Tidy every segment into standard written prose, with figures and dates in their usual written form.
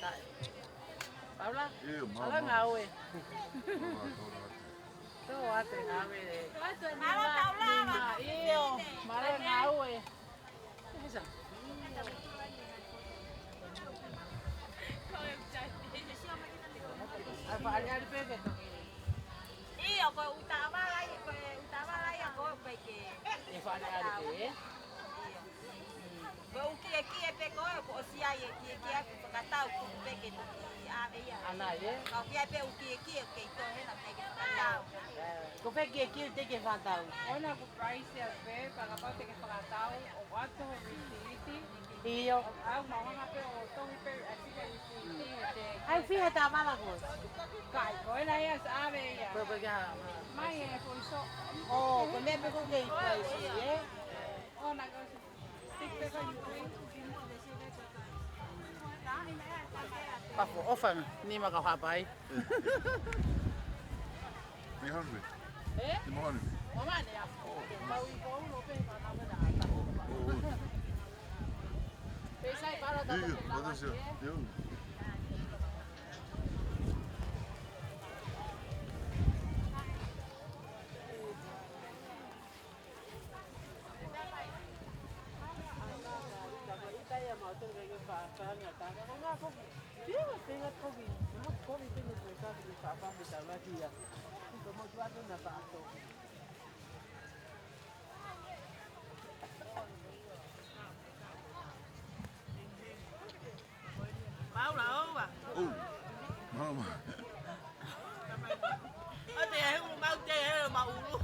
Paula, ala ngawe. Tuh ate ngawe deh. Mala taulava. Iyo, mala ngawe. Bisa. Apa ada pepe tuh? Iyo, ko utama lai ko peke. Apa ada pe? Ko uki pe ko sia ye ki katau ku peke to ave ya. Ana ye. Ko ki pe uki ke to he na peke katau. Ko peke ki te ke fatau. Ona ku price ya pe para pa te ke pakatao o wato receipt. Iyo. Au mama hape o to pe así que receipt. Ai fíjate a mala ko. Kai ko ela ya ave ya. Pero que Mai e ko so. oh, ko me pe ko ke price ye. Ona ko stick pe ko you. Papo ofan ni makahapai. Ni hungry? Eh? Ni hungry? Mama ni ya. Mau ipo no pe pa na ba na. Pesai para da. Diga, pode ser. Eu. Kaya mau tu lagi pa nga ta na nga ko. Dia tengah ko bi. Ko bi tengah ko ka bi pa bi ta la dia. Ko mo tuan na pa to. Bao lẩu à. Mama. Ở thì không bao chê hay là màu luôn.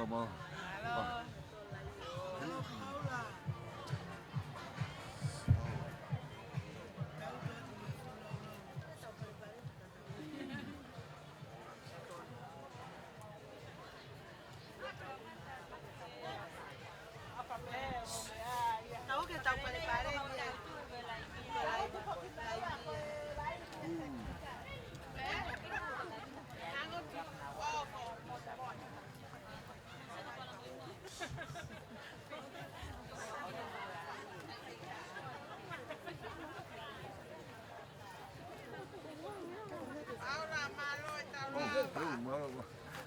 Mama. Tahu ke tahu pare-pare dia.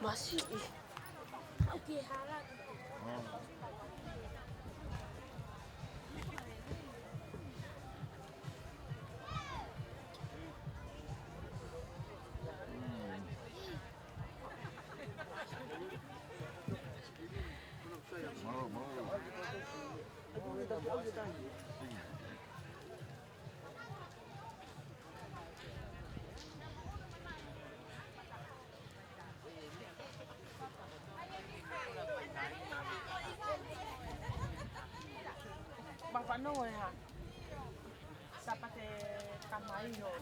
Masih. Okey, halal. Bang Pano ya. Sapate kamai no.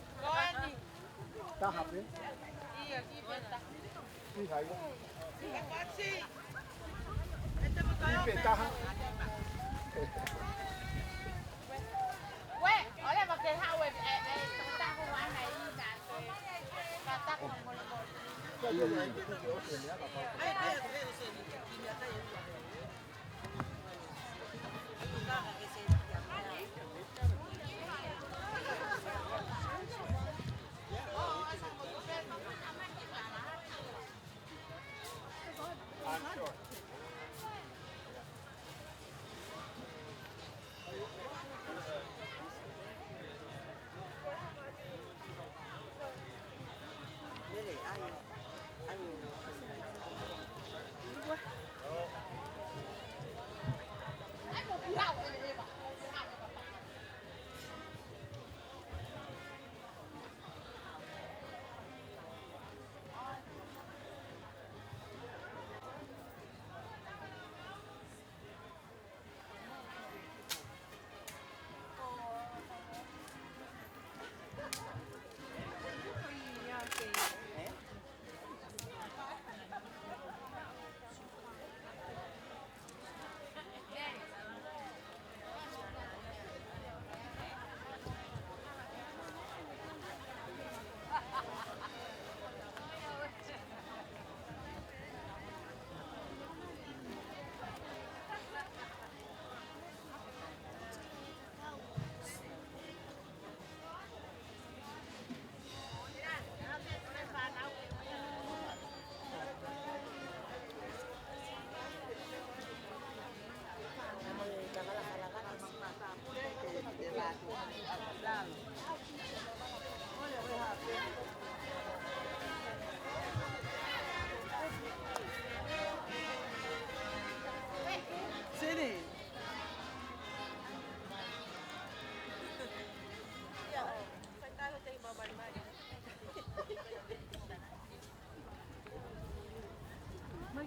Tahap ni. Iya, kita. Ni hai ko. Kasi. Ni pe tahap. We, ole ba ke hawe ta ko wa nai da. Ka ta ko mo lo. Lele, ai.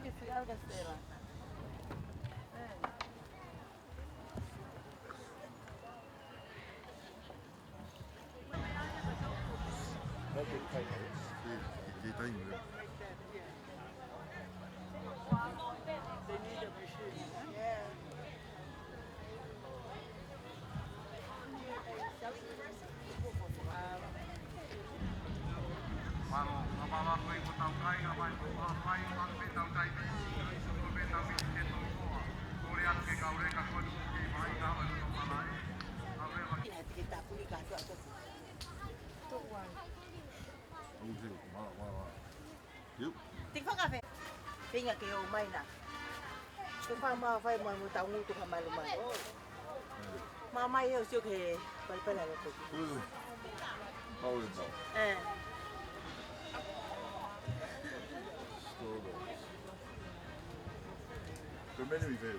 que se haga cera.幾低唔嘅？ They need a machine. Tiếng khóc cà phê. Tiếng nhà kêu mày nè. Tôi pha mà phải mà một tàu ngu tôi làm mày luôn mà. Mà mày ở siêu kề phải lại được. bao 된다. 예. 그 메뉴이세요?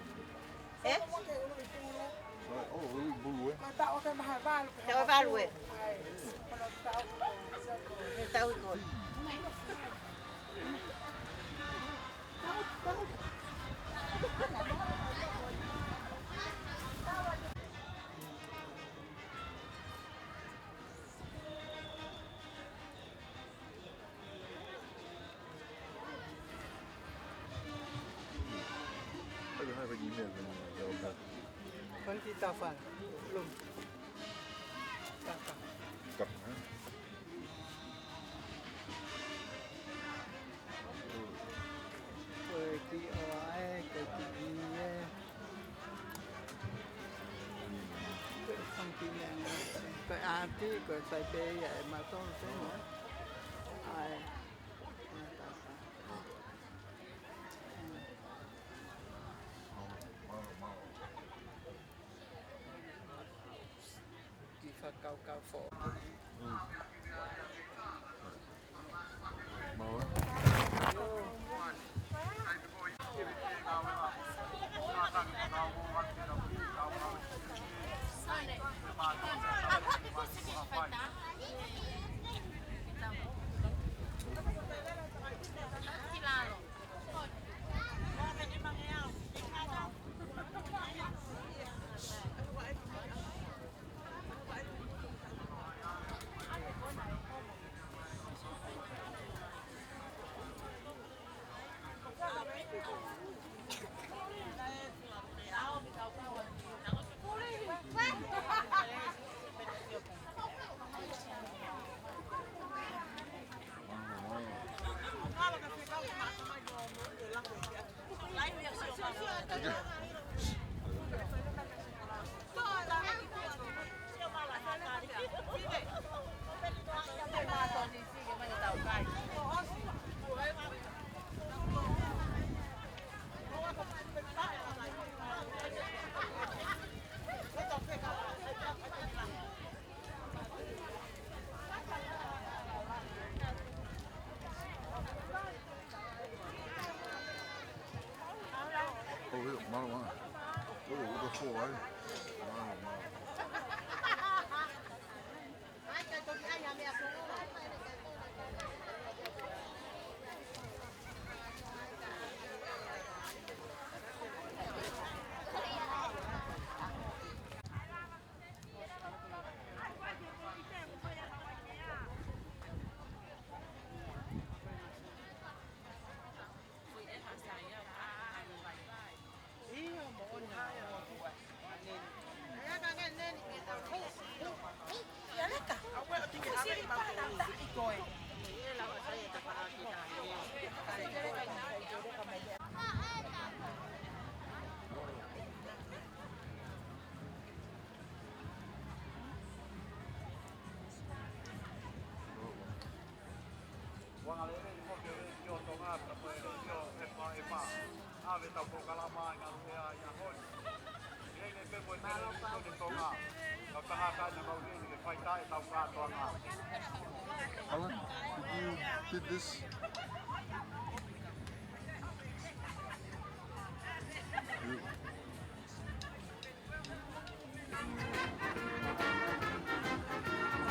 예? 여기 뭐 왜? Cháu ba rồi. Tao rồi. hai cái email rồi. Conที่ตาฟันลุงตาฟัน Cặp hả? Rồi cái ỏi cái gì cái không tin rằng cái ăn thì cái phải bê vậy mà tôi thế nữa ai chỉ phải cao cao phổ Mau á? Mau á. Ủa có khô ấy. Mau. Alan, you did this?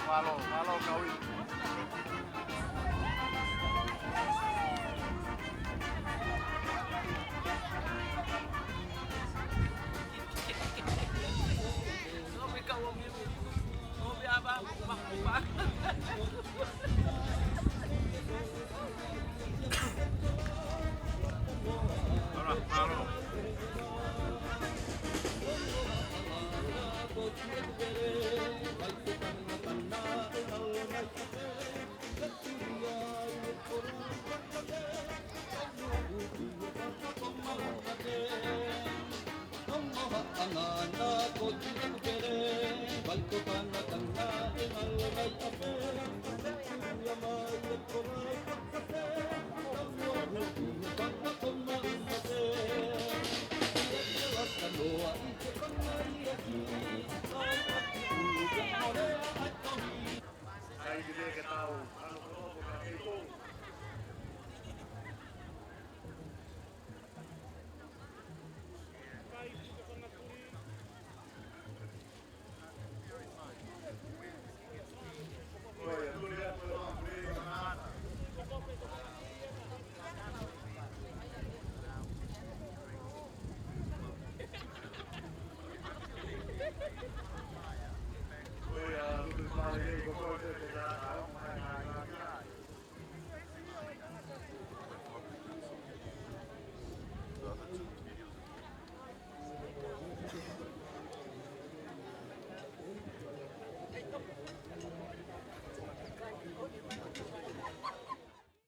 Malo kau ini. Thank you.